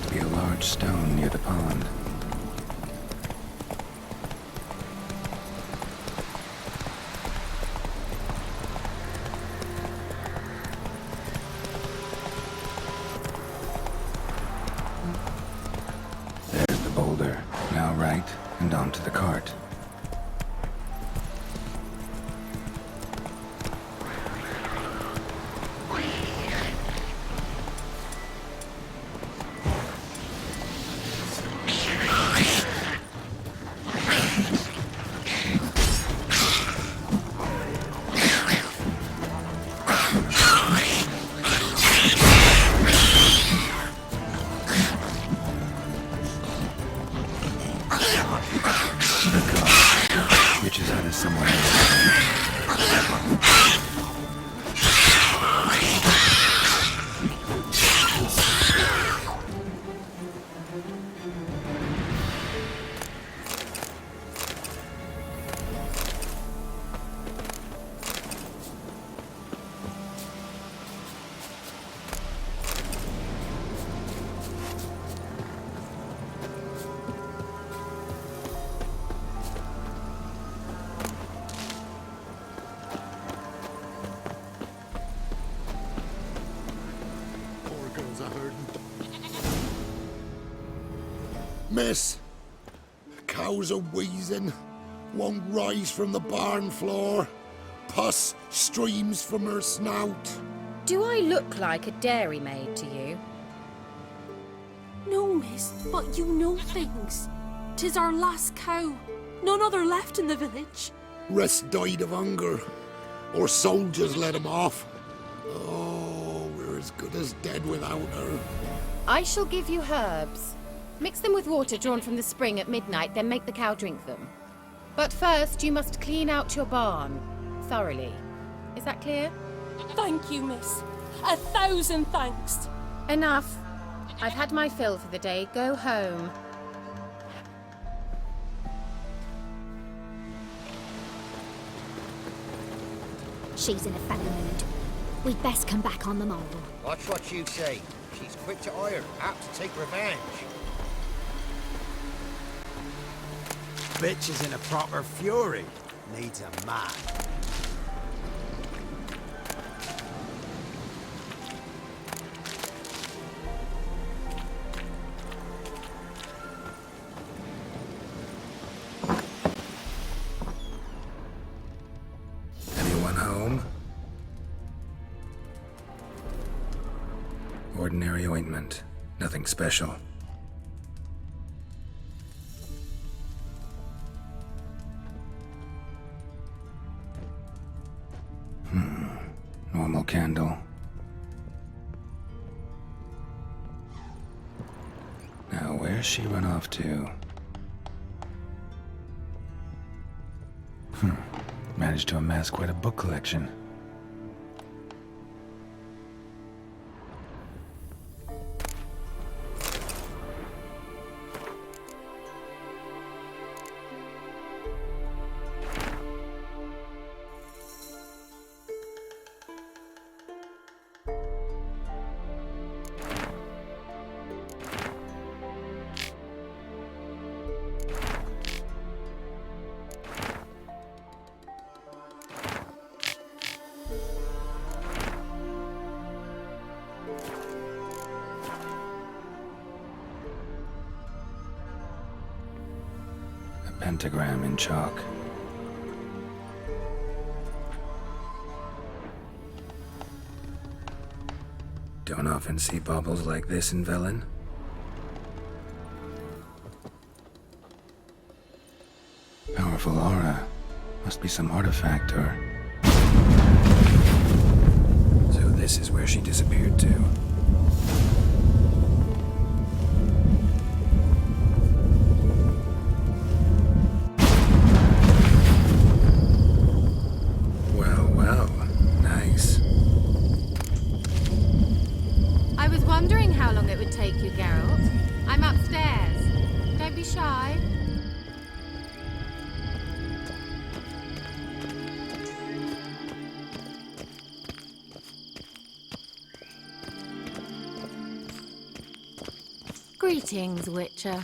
to be a large stone near the pond. There's the boulder. Now right, and onto the cart. Witch's hut is somewhere Miss, cows are wheezing, won't rise from the barn floor. Pus streams from her snout. Do I look like a dairymaid to you? No, miss, but you know things. 'Tis our last cow. None other left in the village. Rest died of hunger, or soldiers let him off. Oh, we're as good as dead without her. I shall give you herbs. Mix them with water drawn from the spring at midnight, then make the cow drink them. But first, you must clean out your barn thoroughly. Is that clear? Thank you, miss. 1,000 thanks. Enough. I've had my fill for the day. Go home. She's in a fellow mood. We'd best come back on the morrow. Watch what you say. She's quick to ire, apt to take revenge. Bitch is in a proper fury. Needs a man. Anyone home? Ordinary ointment. Nothing special. Normal candle. Now, where's she run off to? Managed to amass quite a book collection. Pentagram in chalk. Don't often see baubles like this in Velen. Powerful aura. Must be some artifact or... So this is where she disappeared to. Wondering how long it would take you, Geralt. I'm upstairs. Don't be shy. Greetings, Witcher.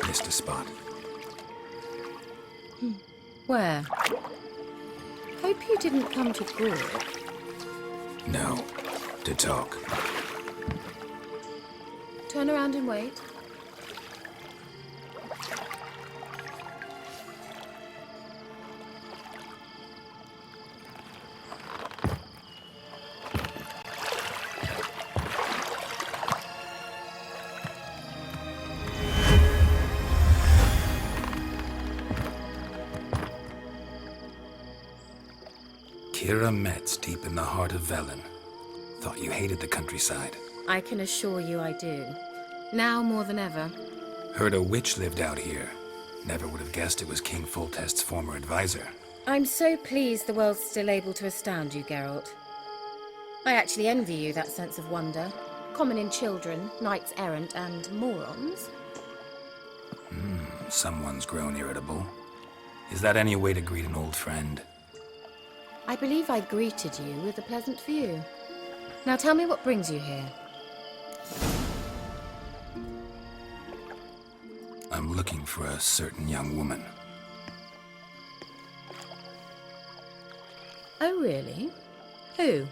Missed a spot. Where? Hope you didn't come to Gore. No. To talk. Turn around and wait. Keira Metz, deep in the heart of Velen. Thought you hated the countryside. I can assure you I do. Now more than ever. Heard a witch lived out here. Never would have guessed it was King Foltest's former advisor. I'm so pleased the world's still able to astound you, Geralt. I actually envy you that sense of wonder. Common in children, knights errant, and morons. Someone's grown irritable. Is that any way to greet an old friend? I believe I greeted you with a pleasant view. Now tell me what brings you here. I'm looking for a certain young woman. Oh, really? Who?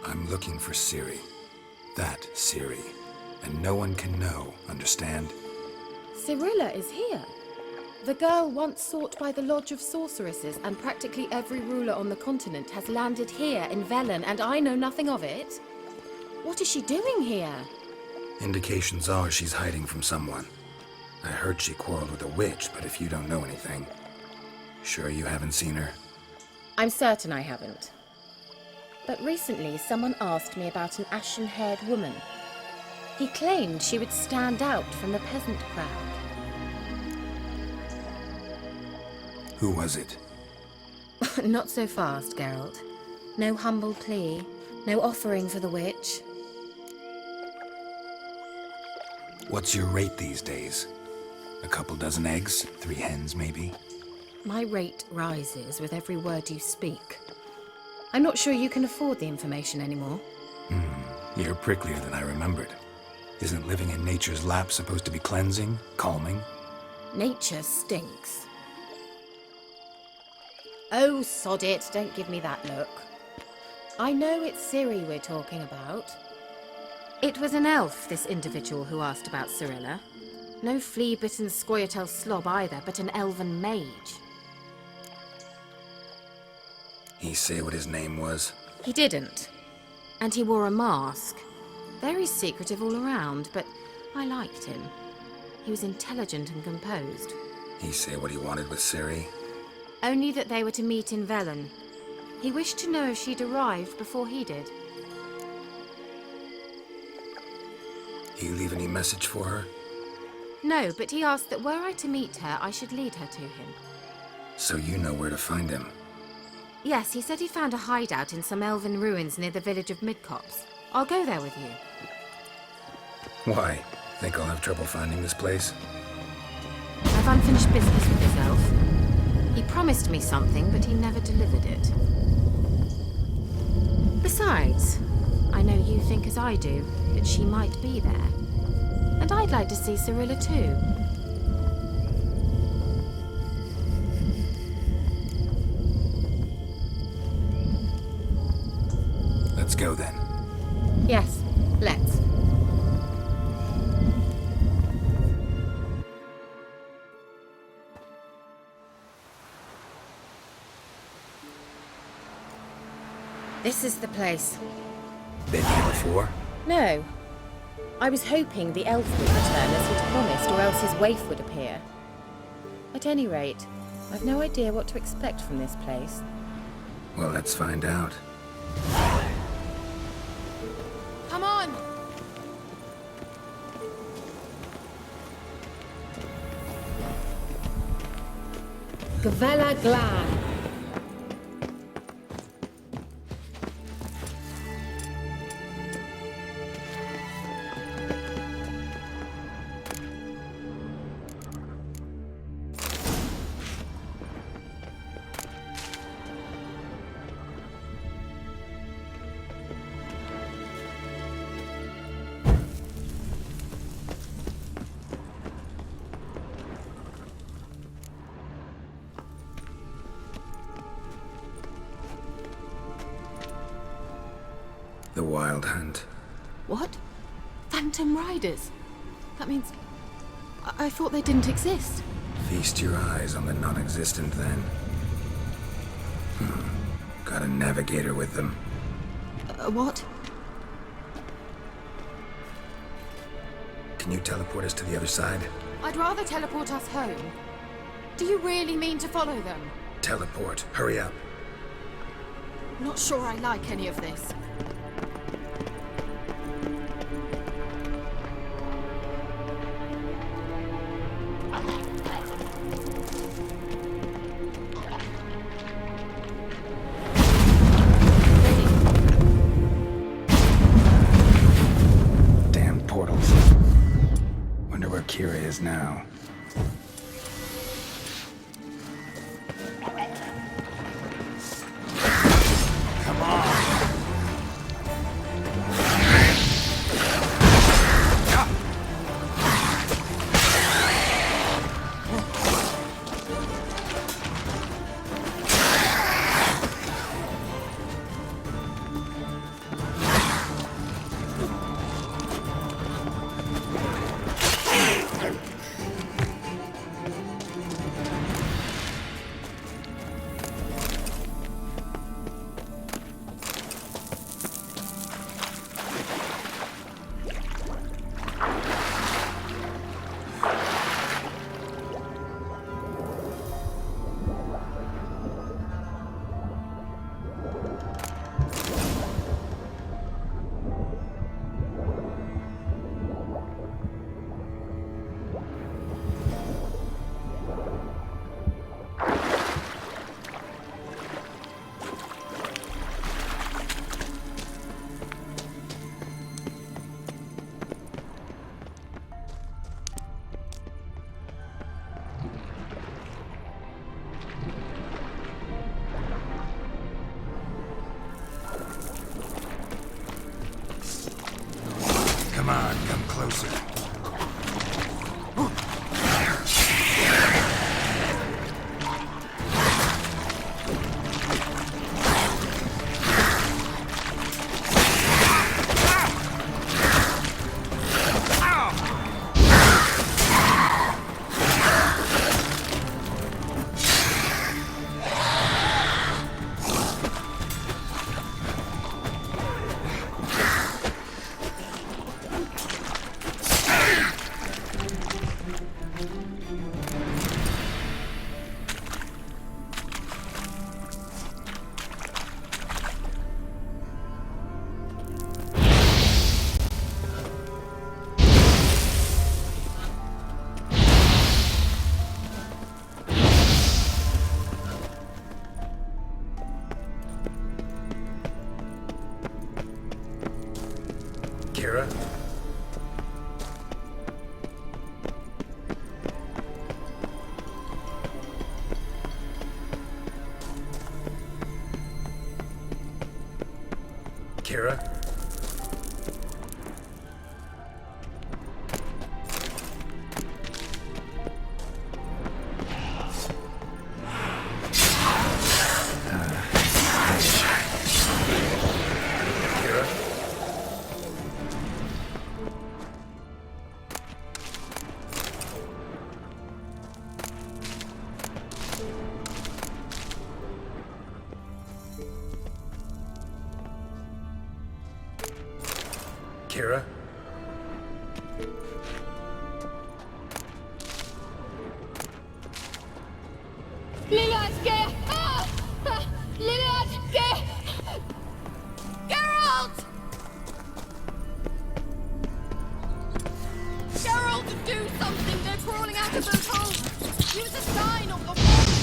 I'm looking for Ciri. That Ciri. And no one can know, understand? Cirilla is here. The girl once sought by the Lodge of Sorceresses, and practically every ruler on the continent has landed here in Velen, and I know nothing of it. What is she doing here? Indications are she's hiding from someone. I heard she quarreled with a witch, but if you don't know anything... Sure you haven't seen her? I'm certain I haven't. But recently someone asked me about an ashen-haired woman. He claimed she would stand out from the peasant crowd. Who was it? Not so fast, Geralt. No humble plea, no offering for the witch. What's your rate these days? A couple dozen eggs? 3 hens, maybe? My rate rises with every word you speak. I'm not sure you can afford the information anymore. You're pricklier than I remembered. Isn't living in nature's lap supposed to be cleansing, calming? Nature stinks. Oh, sod it, don't give me that look. I know it's Ciri we're talking about. It was an elf, this individual who asked about Cirilla. No flea-bitten Scoia'tael slob either, but an Elven Mage. He say what his name was? He didn't. And he wore a mask. Very secretive all around, but I liked him. He was intelligent and composed. He say what he wanted with Ciri? Only that they were to meet in Velen. He wished to know if she'd arrived before he did. He leave any message for her? No, but he asked that were I to meet her, I should lead her to him. So you know where to find him? Yes, he said he found a hideout in some elven ruins near the village of Midcopse. I'll go there with you. Why? Think I'll have trouble finding this place? I've unfinished business with this elf. He promised me something, but he never delivered it. Besides, I know you think as I do, that she might be there. And I'd like to see Cirilla too. Let's go then. Yes, let's. This is the place. Been here before? No. I was hoping the elf would return as he'd promised, or else his waif would appear. At any rate, I've no idea what to expect from this place. Well, let's find out. Come on! Gavella Glan. The Wild Hunt. What? Phantom Riders? That means... I thought they didn't exist. Feast your eyes on the non-existent then. Got a navigator with them. What? Can you teleport us to the other side? I'd rather teleport us home. Do you really mean to follow them? Teleport. Hurry up. Not sure I like any of this. Damn portals. Wonder where Keira is now. Come on, come closer. Keira? Keira? Keira? Geralt! Geralt, do something! They're crawling out of those holes! Use a sign or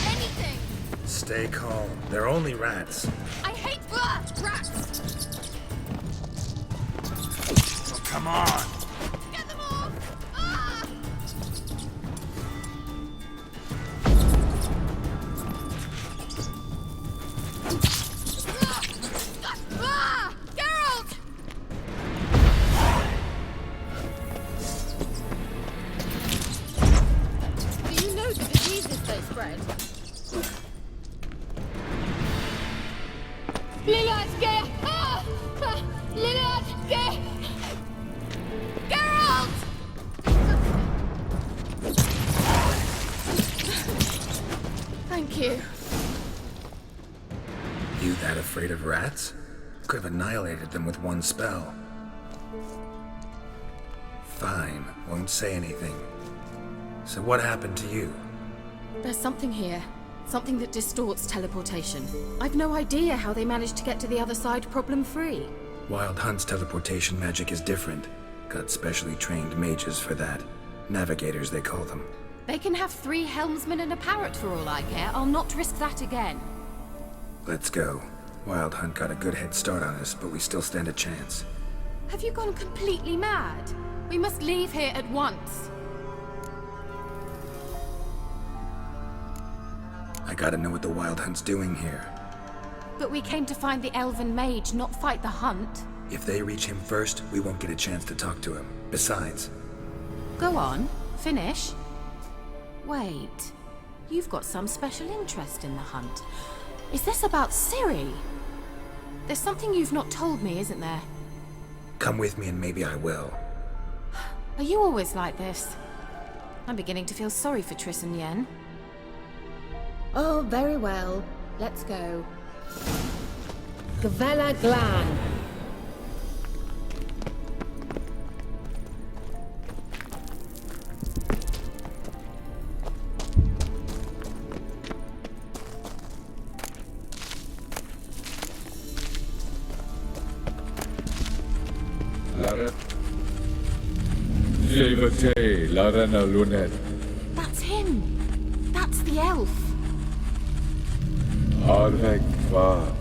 anything! Stay calm. They're only rats. I hate rats! Oh, come on! Get them off! Ah! Ah! Geralt! Do you know the diseases they spread? you. You that afraid of rats? Could have annihilated them with one spell. Fine, won't say anything. So what happened to you? There's something here. Something that distorts teleportation. I've no idea how they managed to get to the other side problem-free. Wild Hunt's teleportation magic is different. Got specially trained mages for that. Navigators, they call them. They can have 3 helmsmen and a parrot for all I care. I'll not risk that again. Let's go. Wild Hunt got a good head start on us, but we still stand a chance. Have you gone completely mad? We must leave here at once. I gotta know what the Wild Hunt's doing here. But we came to find the Elven Mage, not fight the hunt. If they reach him first, we won't get a chance to talk to him. Besides... Go on, finish. Wait, you've got some special interest in the hunt. Is this about Ciri? There's something you've not told me, isn't there? Come with me and maybe I will. Are you always like this? I'm beginning to feel sorry for Triss and Yen. Oh, very well. Let's go. Gavella Glan. Lara. Silvete, Larana Lunet. That's him. That's the elf. Arvek va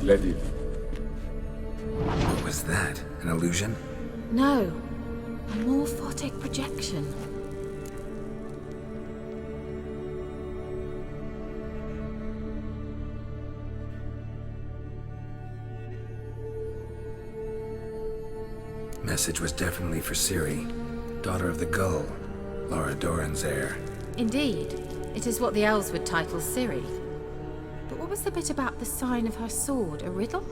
Lediv. What was that? An illusion? No. A morphotic projection. Message was definitely for Ciri, daughter of the Gull, Lara Doran's heir. Indeed. It is what the elves would title Ciri. But what was the bit about the sign of her sword? A riddle?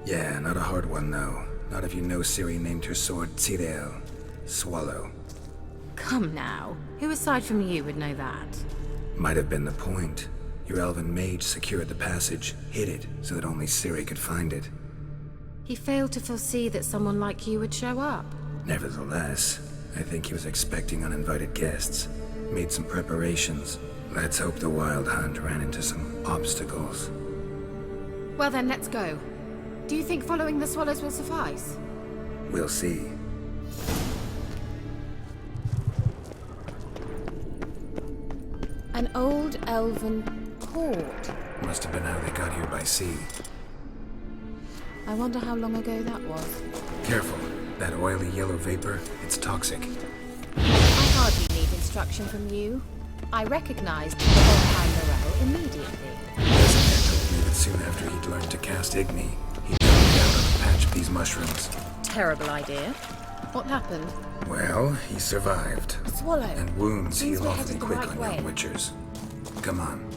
Yeah, not a hard one though. Not if you know Ciri named her sword Tirel, Swallow. Come now. Who aside from you would know that? Might have been the point. Your Elven Mage secured the passage, hid it, so that only Ciri could find it. He failed to foresee that someone like you would show up. Nevertheless, I think he was expecting uninvited guests. Made some preparations. Let's hope the Wild Hunt ran into some obstacles. Well then, let's go. Do you think following the swallows will suffice? We'll see. An old elven port. Must have been how they got here by sea. I wonder how long ago that was. Careful. That oily yellow vapor, it's toxic. I hardly need instruction from you. I recognized the vampire Morel immediately. Resident told me that soon after he'd learned to cast Igni, he'd come down on a patch of these mushrooms. Terrible idea. What happened? Well, he survived. Swallow. And wounds Seems heal we're awfully headed the quick right on way. young witchers. Come on.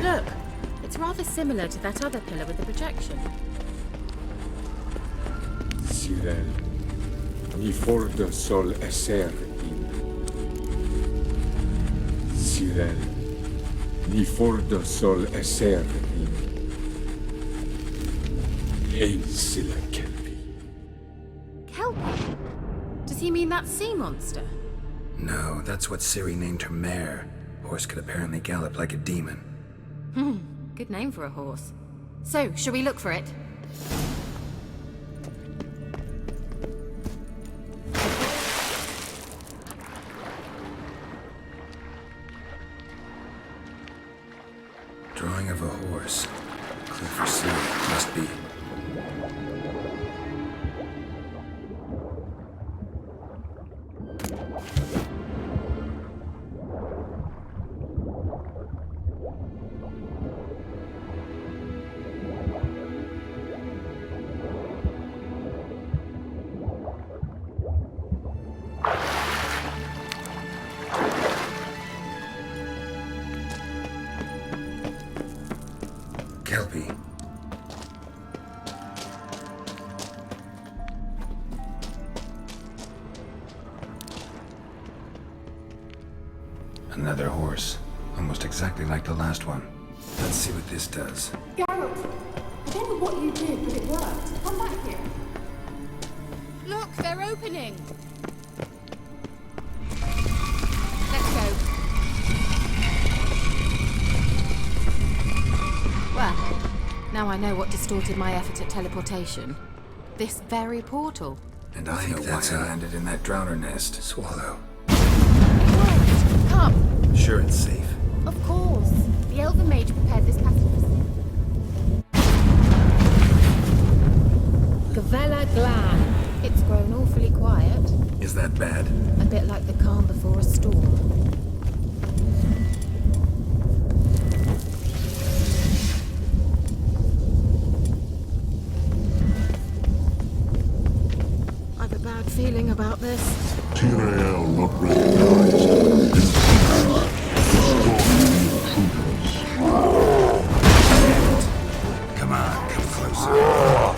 Look, it's rather similar to that other pillar with the projection. Cyril. Ni forda sol esser in. Cyril. Ni forda sol esser in. Ein silla kelpi. Kelpie? Does he mean that sea monster? No, that's what Ciri named her mare. Horse could apparently gallop like a demon. Good name for a horse. So, shall we look for it? Drawing of a horse. Clue for Ciri. Must be. Kelpie. Another horse. Almost exactly like the last one. Let's see what this does. Geralt, I don't know what you did, but it worked. Come back here. Look, they're opening. Let's go. Well, now I know what distorted my effort at teleportation. This very portal. And I know why I landed in that drowner nest. Swallow. Wait, come. Sure it's safe. Of course. The Elven Mage prepared this passage. Gavella Glan. It's grown awfully quiet. Is that bad? A bit like the calm before a storm. I've a bad feeling about this. Tirael not recognized. Come on, come closer.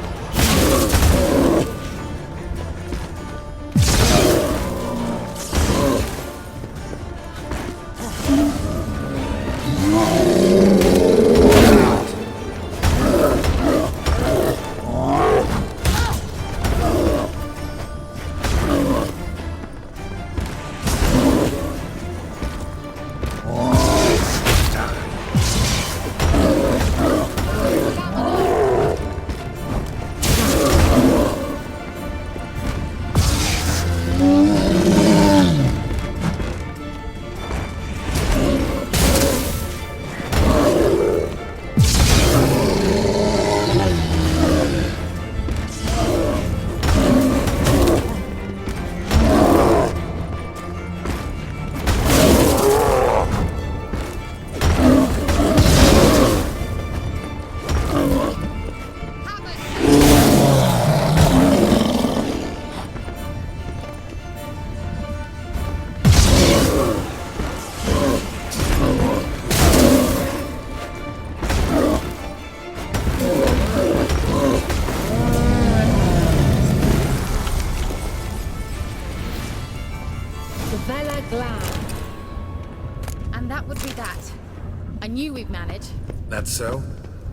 That's so?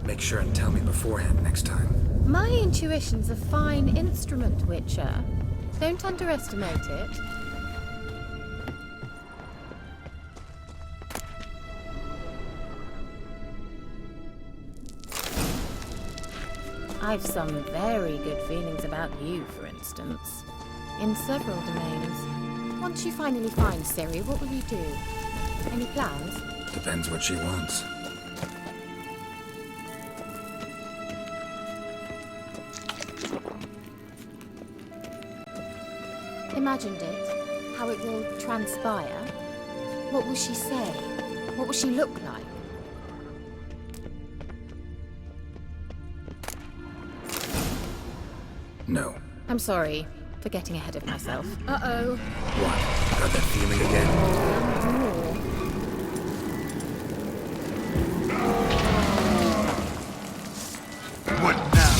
Make sure and tell me beforehand next time. My intuition's a fine instrument, Witcher. Don't underestimate it. I've some very good feelings about you, for instance. In several domains. Once you finally find Ciri, what will you do? Any plans? Depends what she wants. Imagined it, how it will transpire. What will she say? What will she look like? No. I'm sorry for getting ahead of myself. Uh-oh. What? Got that feeling again? More. What now?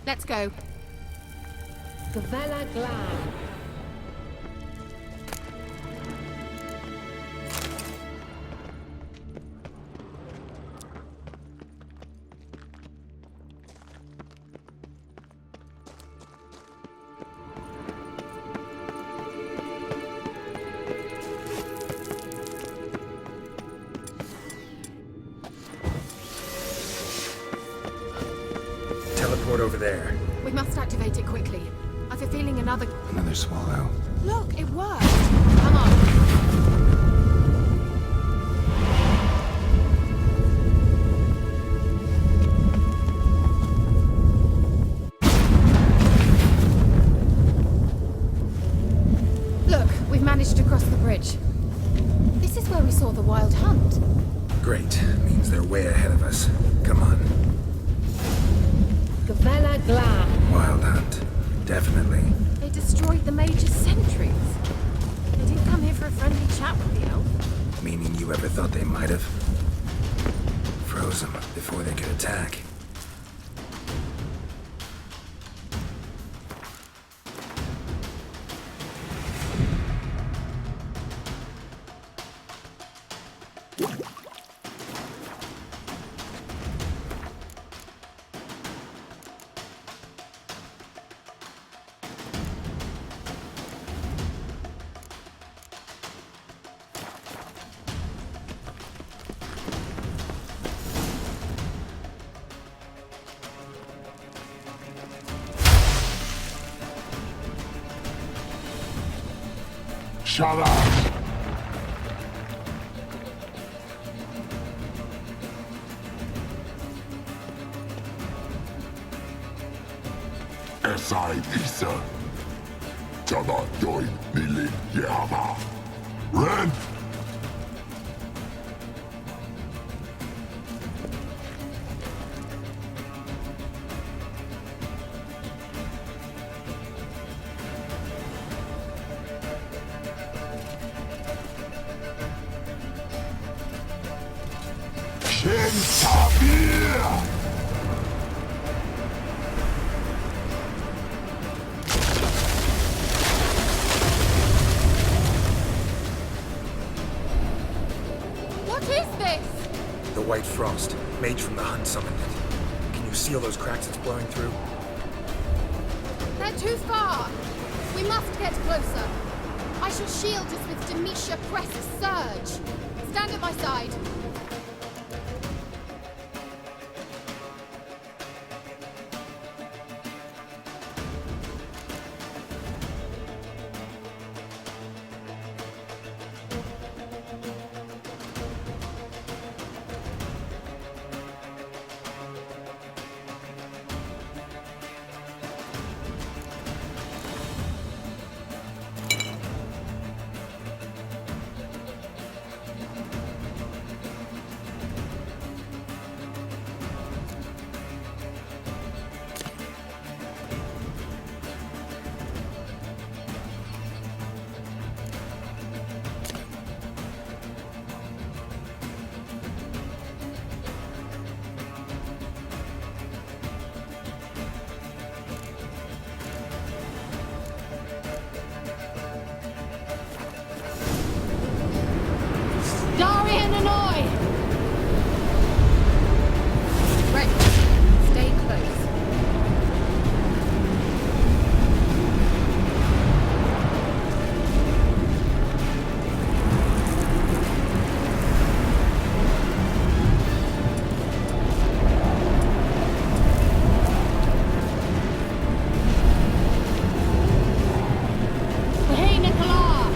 Let's go. Gavella Glan. transport over there. We must activate it quickly. I've a feeling another... Another swallow. Look, it worked! Come on. Look, we've managed to cross the bridge. This is where we saw the wild hunt. Great. Means they're way ahead of us. Come on. Gavella Glam. Wild hunt. Definitely. They destroyed the Mage's sentries. They didn't come here for a friendly chat with the elf. Meaning you ever thought they might have? Froze them before they could attack. Shut up! Esai Isa. Jada Doin Nilin Yama. Ren! What is this? The White Frost. Mage from the hunt summoned it. Can you seal those cracks it's blowing through? They're too far. We must get closer. I shall shield us with Demetia Press Surge. Stand at my side. Darian and I! Ready. Stay close. Hey, Nicola!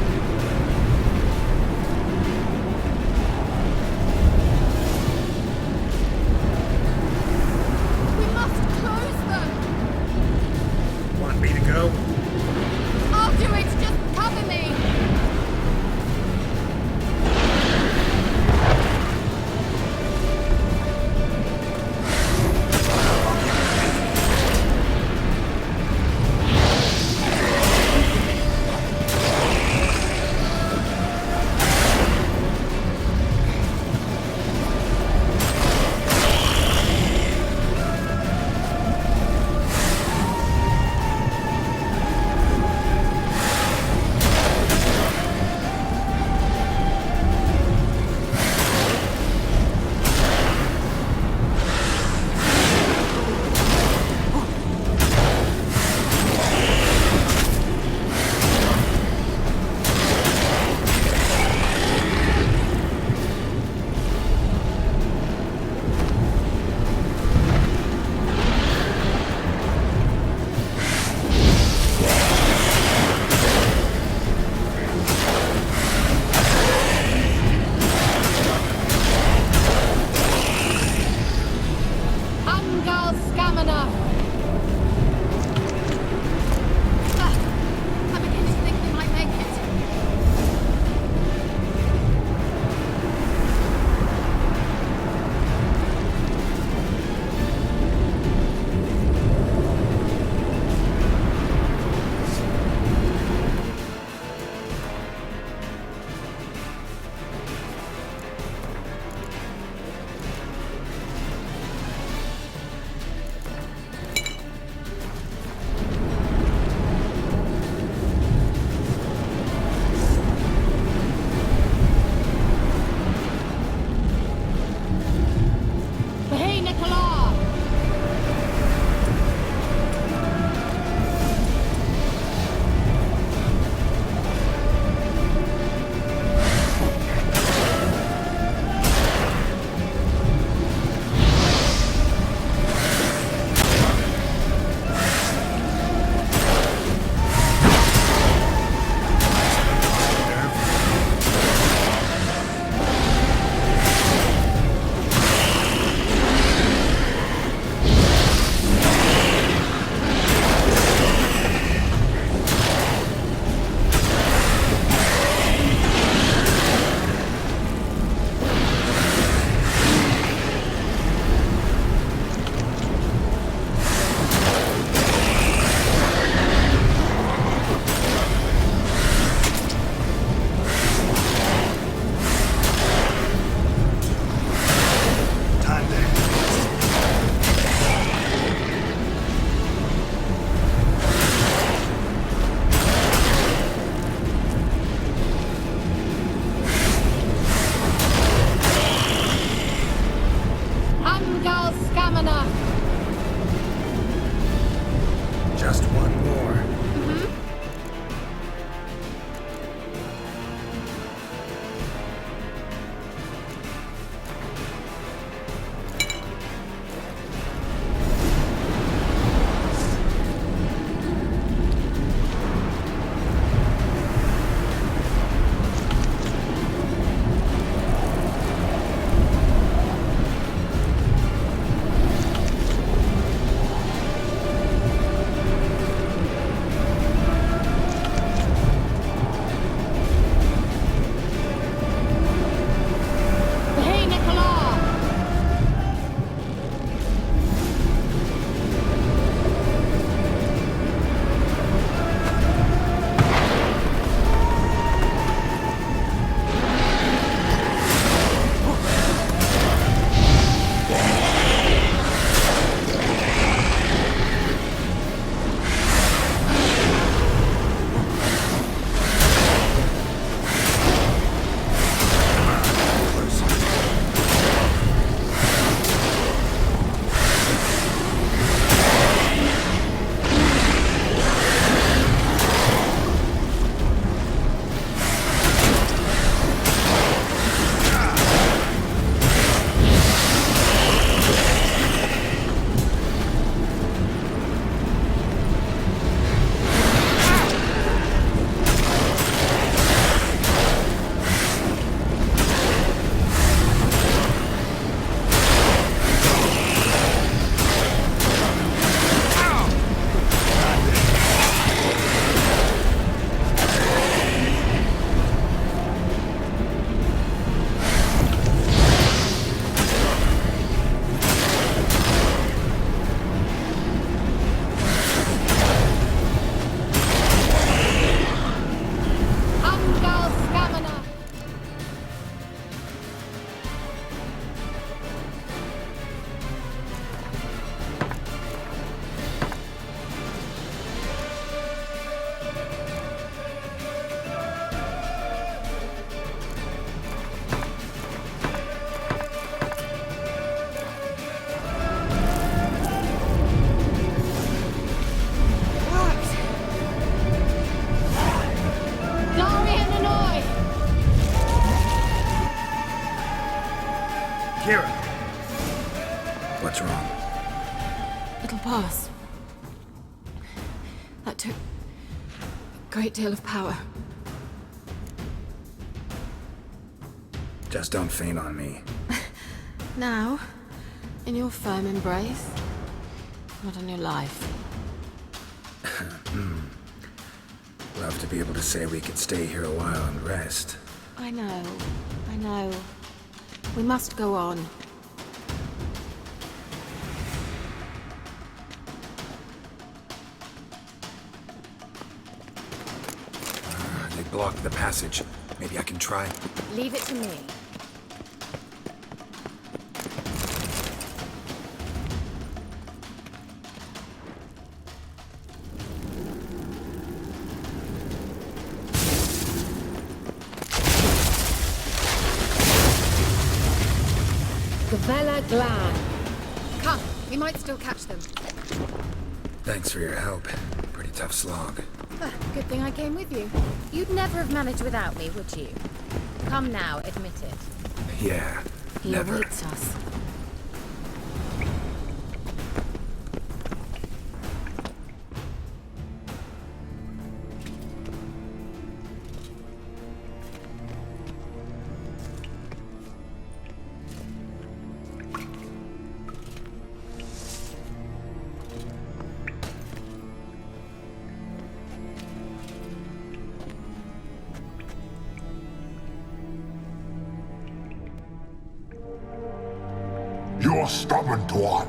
Keira! What's wrong? It'll pass. That took a great deal of power. Just don't faint on me. Now, in your firm embrace, not on your life. Love to be able to say we could stay here a while and rest. I know. We must go on. They blocked the passage. Maybe I can try. Leave it to me. Gavella Glan. Come, we might still catch them. Thanks for your help. Pretty tough slog. Good thing I came with you. You'd never have managed without me, would you? Come now, admit it. Yeah, He never. awaits us. You're stubborn, Tuan.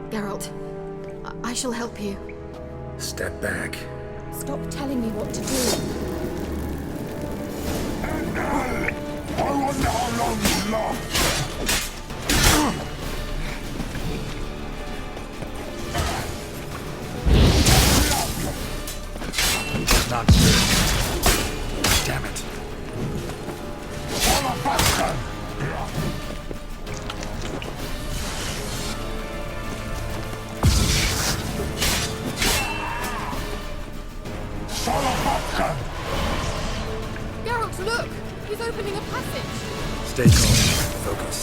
Geralt, I shall help you. Step back. Stop telling me what to do. I wonder how long you last. Not good. Damn it. Geralt, look! He's opening a passage! Stay calm. Focus.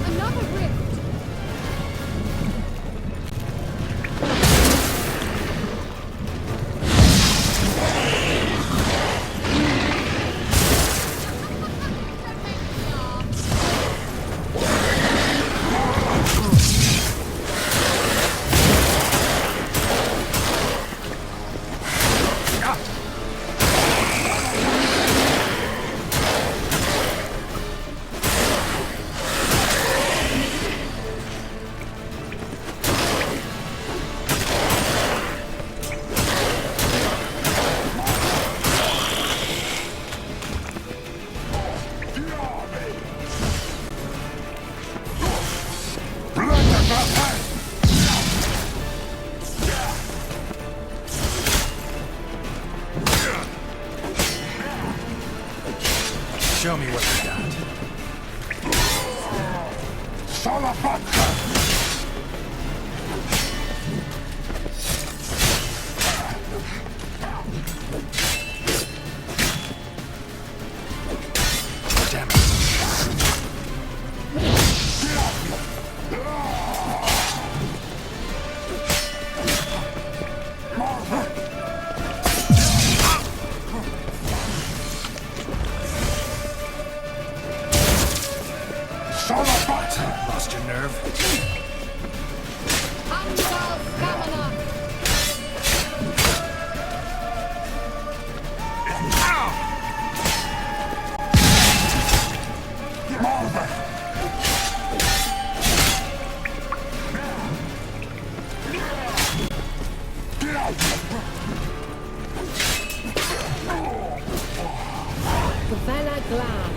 Another rift! Show me what you got. Damn it. Lost your nerve? Unspell stamina! Gavella Glam.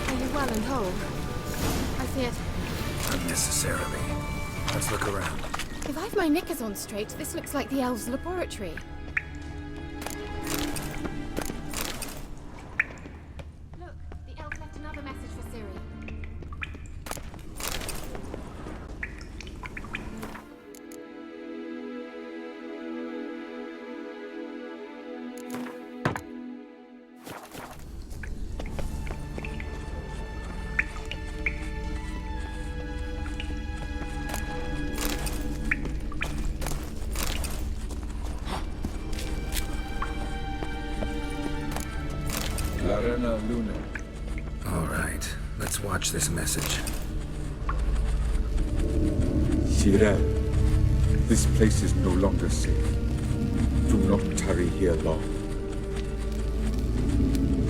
Are you well and whole? I feared. Unnecessarily. Let's look around. If I've my knickers on straight, this looks like the elves' laboratory. Look, the elf left another message for Ciri. Larena Luna. All right, let's watch this message. Cyril, this place is no longer safe. Do not tarry here long.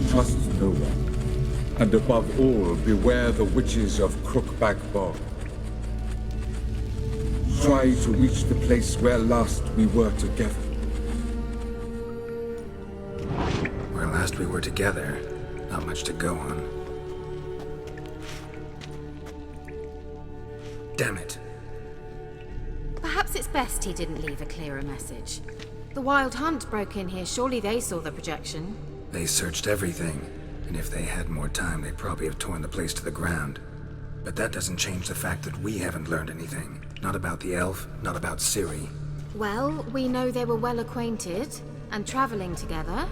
Trust no one. And above all, beware the witches of Crookback Bog. Try to reach the place where last we were together. Where last we were together, not much to go on. Damn it. Perhaps it's best he didn't leave a clearer message. The Wild Hunt broke in here. Surely they saw the projection. They searched everything, and if they had more time, they'd probably have torn the place to the ground. But that doesn't change the fact that we haven't learned anything. Not about the elf, not about Ciri. Well, we know they were well acquainted and traveling together.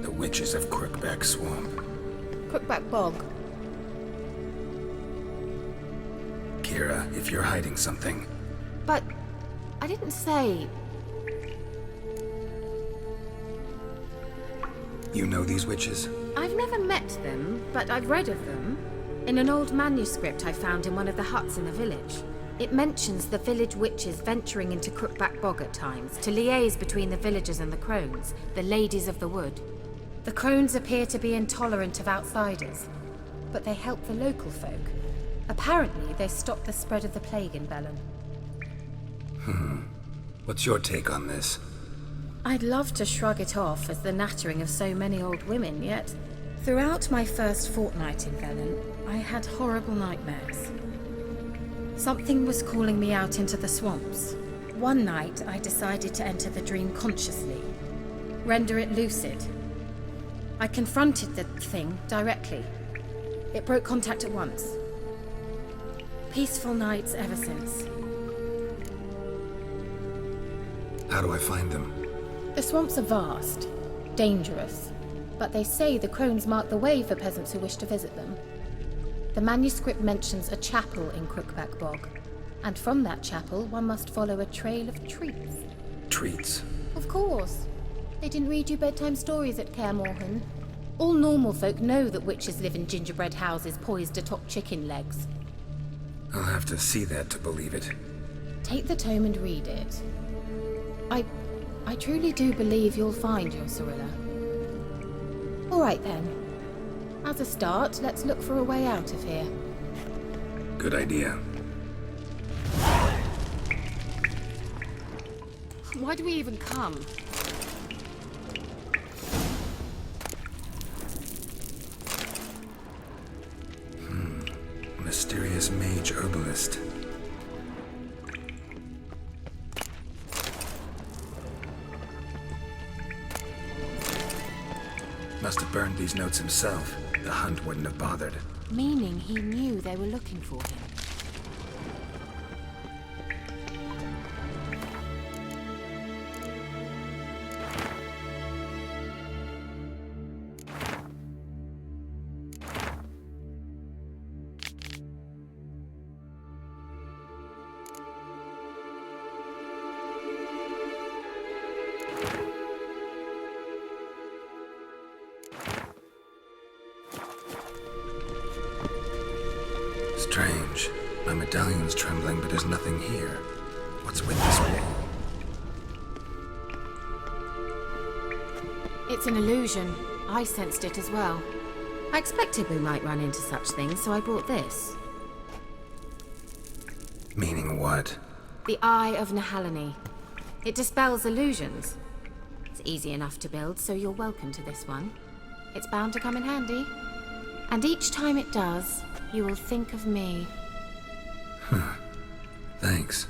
The witches of Crookback Swamp. Crookback Bog. Keira, if you're hiding something, But I didn't say. you know these witches? I've never met them, but I've read of them. In an old manuscript I found in one of the huts in the village. It mentions the village witches venturing into Crookback Bog at times to liaise between the villagers and the crones, the ladies of the wood. The crones appear to be intolerant of outsiders, but they help the local folk. Apparently, they stop the spread of the plague in Bellon. What's your take on this? I'd love to shrug it off as the nattering of so many old women, yet throughout my first fortnight in Bellon, I had horrible nightmares. Something was calling me out into the swamps. One night, I decided to enter the dream consciously, render it lucid. I confronted the thing directly. It broke contact at once. Peaceful nights ever since. How do I find them? The swamps are vast, dangerous, but they say the crones mark the way for peasants who wish to visit them. The manuscript mentions a chapel in Crookback Bog, and from that chapel one must follow a trail of treats. Treats? Of course. They didn't read you bedtime stories at Kaer Morhen. All normal folk know that witches live in gingerbread houses poised atop chicken legs. I'll have to see that to believe it. Take the tome and read it. I truly do believe you'll find your Cirilla. All right then. As a start, let's look for a way out of here. Good idea. Why do we even come? Mysterious mage herbalist. Must have burned these notes himself. The Hunt wouldn't have bothered. Meaning he knew they were looking for him. Strange. My medallion's trembling, but there's nothing here. What's with this wall? It's an illusion. I sensed it as well. I expected we might run into such things, so I brought this. Meaning what? The Eye of Nehaleni. It dispels illusions. It's easy enough to build, so you're welcome to this one. It's bound to come in handy. And each time it does, you will think of me. Thanks.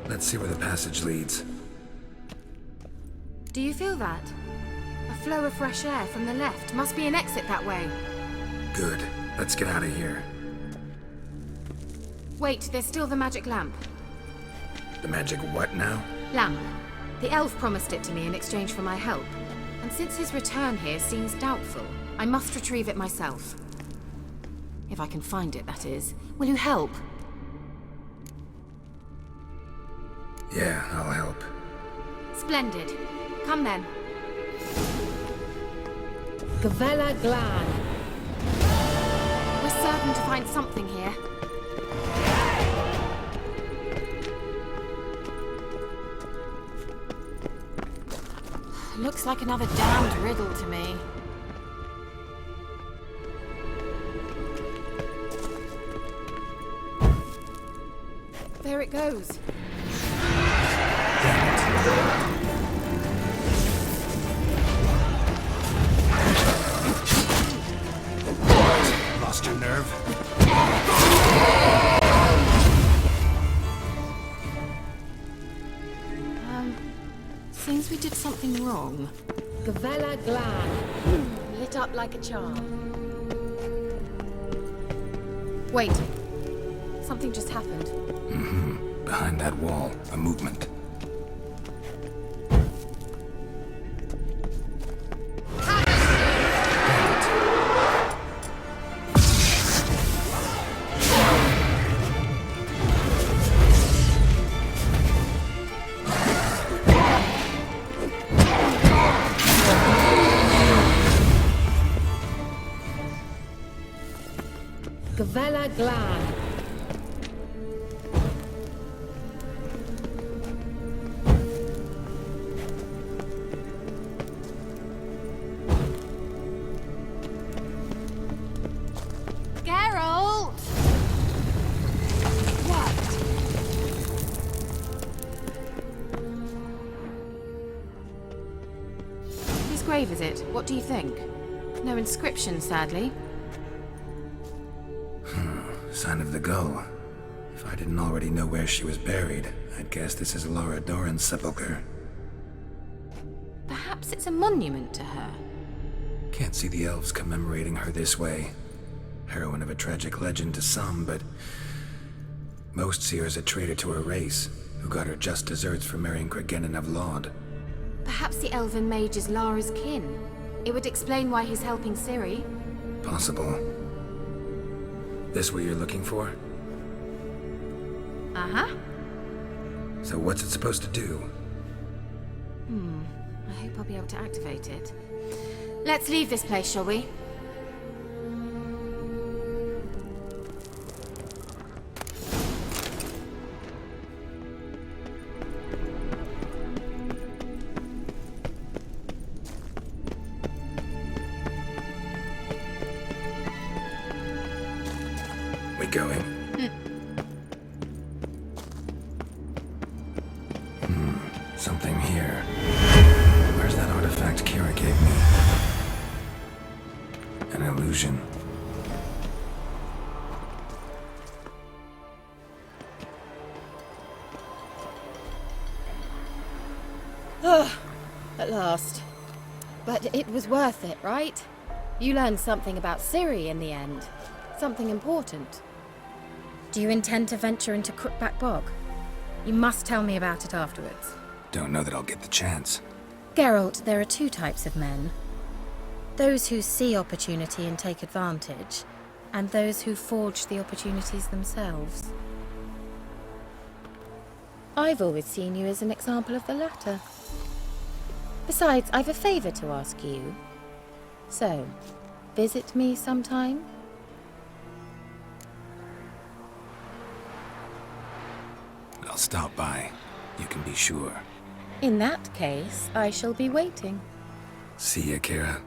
Let's see where the passage leads. Do you feel that? A flow of fresh air from the left. Must be an exit that way. Good. Let's get out of here. Wait, there's still the magic lamp. The magic what now? Lamp. The elf promised it to me in exchange for my help. And since his return here seems doubtful, I must retrieve it myself. If I can find it, that is. Will you help? Yeah, I'll help. Splendid. Come then. Gavella Glan. We're certain to find something here. Looks like another damned riddle to me. There it goes. Lost your nerve? Seems we did something wrong. Gavella Glan. Lit up like a charm. Wait. Something just happened. Behind that wall, a movement. Gavella Glan. Geralt! What? Whose grave is it? What do you think? No inscription, sadly. Sign of the gull. If I didn't already know where she was buried, I'd guess this is Laura Doran's sepulcher. Perhaps it's a monument to her. Can't see the elves commemorating her this way. Heroine of a tragic legend to some, but most see her as a traitor to her race, who got her just deserts for marrying Cregennan of Laud. Perhaps the Elven Mage is Lara's kin. It would explain why he's helping Ciri. Possible. This what you're looking for? Uh-huh. So what's it supposed to do? I hope I'll be able to activate it. Let's leave this place, shall we? going. Something here. Where's that artifact Keira gave me? An illusion. At last. But it was worth it, right? You learned something about Ciri in the end. Something important. Do you intend to venture into Crookback Bog? You must tell me about it afterwards. Don't know that I'll get the chance. Geralt, there are two types of men. Those who see opportunity and take advantage, and those who forge the opportunities themselves. I've always seen you as an example of the latter. Besides, I've a favour to ask you. So, visit me sometime? I'll stop by. You can be sure. In that case, I shall be waiting. See ya, Keira.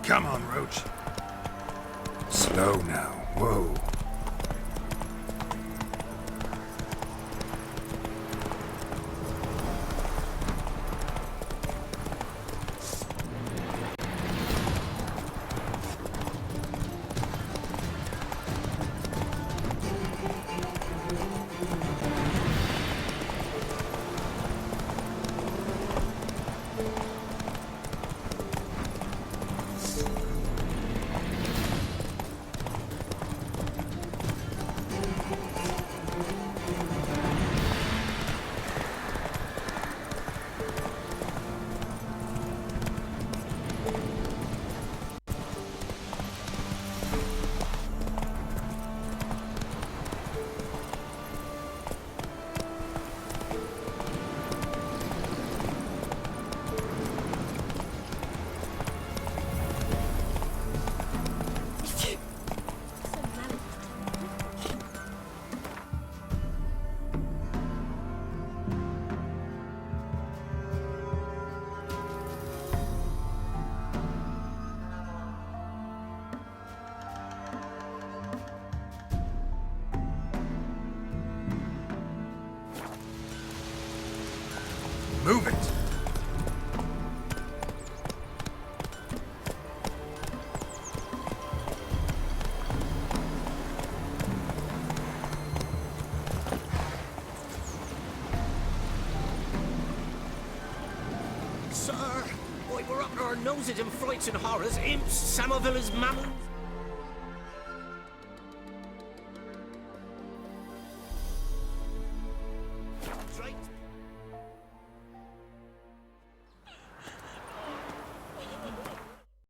Come on, Roach. Slow now. Whoa. Move it! Sir, we were up to our noses in frights and horrors, imps, Samovilla's mammons.